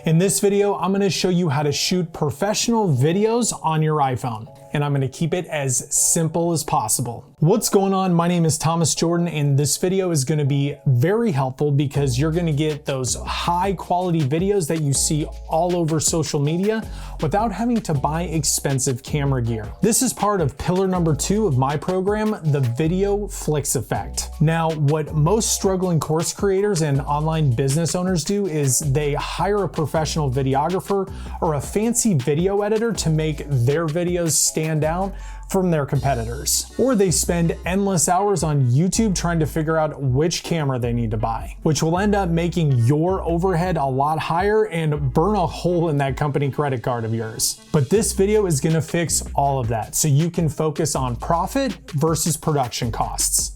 In this video, I'm gonna show you how to shoot professional videos on your iPhone, and I'm gonna keep it as simple as possible. What's going on? My name is Thomas Jordan, and this video is gonna be very helpful because you're gonna get those high quality videos that you see all over social media without having to buy expensive camera gear. This is part of pillar number 2 of my program, the Video Flicks Effect. Now, what most struggling course creators and online business owners do is they hire a professional videographer or a fancy video editor to make their videos stand out from their competitors. Or they spend endless hours on YouTube trying to figure out which camera they need to buy, which will end up making your overhead a lot higher and burn a hole in that company credit card of yours. But this video is gonna fix all of that so you can focus on profit versus production costs.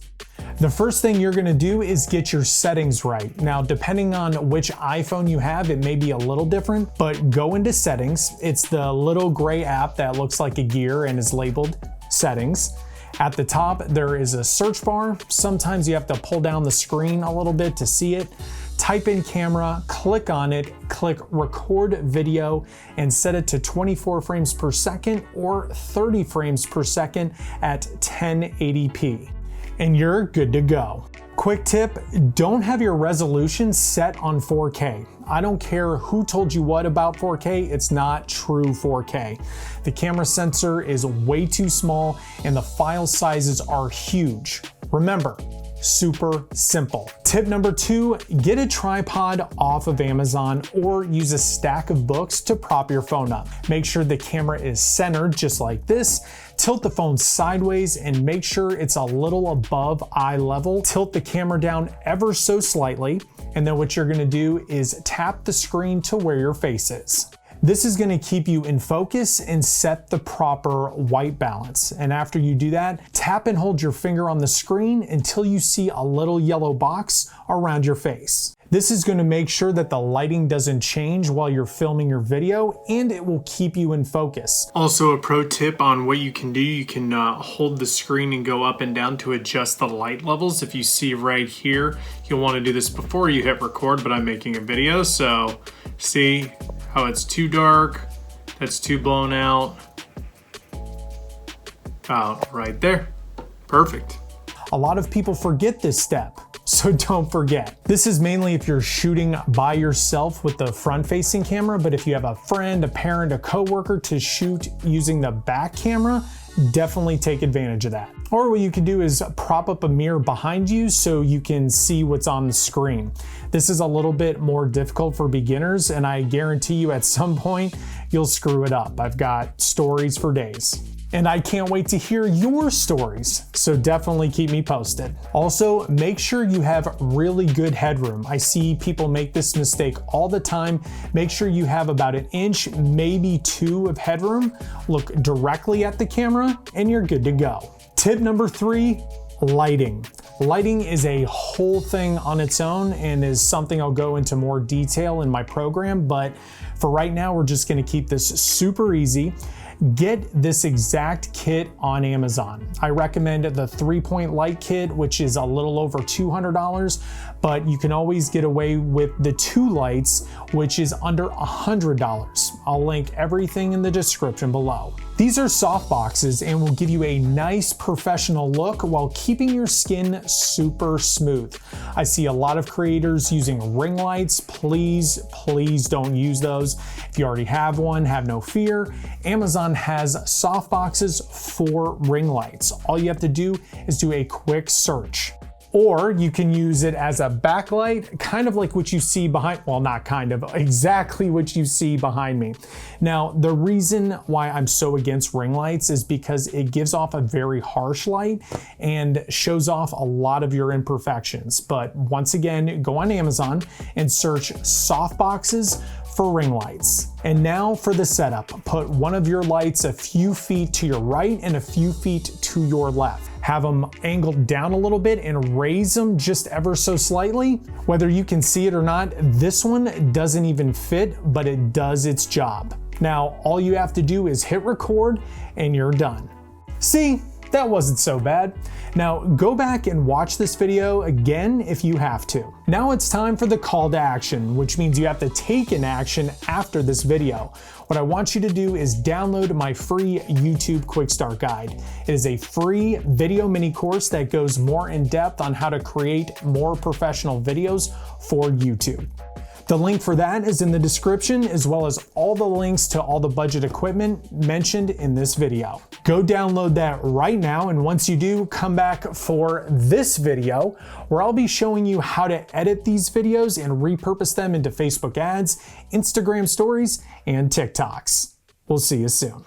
The first thing you're gonna do is get your settings right. Now, depending on which iPhone you have, it may be a little different, but go into settings. It's the little gray app that looks like a gear and is labeled settings. At the top, there is a search bar. Sometimes you have to pull down the screen a little bit to see it. Type in camera, click on it, click record video, and set it to 24 frames per second or 30 frames per second at 1080p. And you're good to go. Quick tip, don't have your resolution set on 4K. I don't care who told you what about 4K, it's not true 4K. The camera sensor is way too small and the file sizes are huge. Remember, super simple. Tip number 2, get a tripod off of Amazon or use a stack of books to prop your phone up. Make sure the camera is centered just like this. Tilt the phone sideways and make sure it's a little above eye level. Tilt the camera down ever so slightly. And then what you're gonna do is tap the screen to where your face is. This is gonna keep you in focus and set the proper white balance. And after you do that, tap and hold your finger on the screen until you see a little yellow box around your face. This is gonna make sure that the lighting doesn't change while you're filming your video, and it will keep you in focus. Also, a pro tip on what you can do, you can hold the screen and go up and down to adjust the light levels. If you see right here, you'll wanna do this before you hit record, but I'm making a video, so see how it's too dark, that's too blown out. About right there, perfect. A lot of people forget this step, so don't forget. This is mainly if you're shooting by yourself with the front-facing camera, but if you have a friend, a parent, a coworker to shoot using the back camera, definitely take advantage of that. Or what you can do is prop up a mirror behind you so you can see what's on the screen. This is a little bit more difficult for beginners, and I guarantee you at some point you'll screw it up. I've got stories for days. And I can't wait to hear your stories, so definitely keep me posted. Also, make sure you have really good headroom. I see people make this mistake all the time. Make sure you have about 1 inch, maybe 2 of headroom. Look directly at the camera and you're good to go. Tip number 3, lighting. Lighting is a whole thing on its own and is something I'll go into more detail in my program, but for right now, we're just gonna keep this super easy. Get this exact kit on Amazon. I recommend the 3-point light kit, which is a little over $200, but you can always get away with the 2 lights, which is under $100. I'll link everything in the description below. These are soft boxes and will give you a nice professional look while keeping your skin super smooth. I see a lot of creators using ring lights. Please don't use those. If you already have one, have no fear. Amazon has soft boxes for ring lights. All you have to do is do a quick search. Or you can use it as a backlight, kind of like what you see behind, well, not kind of, exactly what you see behind me. Now, the reason why I'm so against ring lights is because it gives off a very harsh light and shows off a lot of your imperfections. But once again, go on Amazon and search soft boxes for ring lights. And now for the setup. Put one of your lights a few feet to your right and a few feet to your left. Have them angled down a little bit and raise them just ever so slightly. Whether you can see it or not, this one doesn't even fit, but it does its job. Now, all you have to do is hit record and you're done. See, That wasn't so bad. Now go back and watch this video again if you have to. Now it's time for the call to action, which means you have to take an action after this video. What I want you to do is download my free YouTube QuickStart guide. It is a free video mini course that goes more in depth on how to create more professional videos for YouTube. The link for that is in the description, as well as all the links to all the budget equipment mentioned in this video. Go download that right now, and once you do, come back for this video where I'll be showing you how to edit these videos and repurpose them into Facebook ads, Instagram stories, and TikToks. We'll see you soon.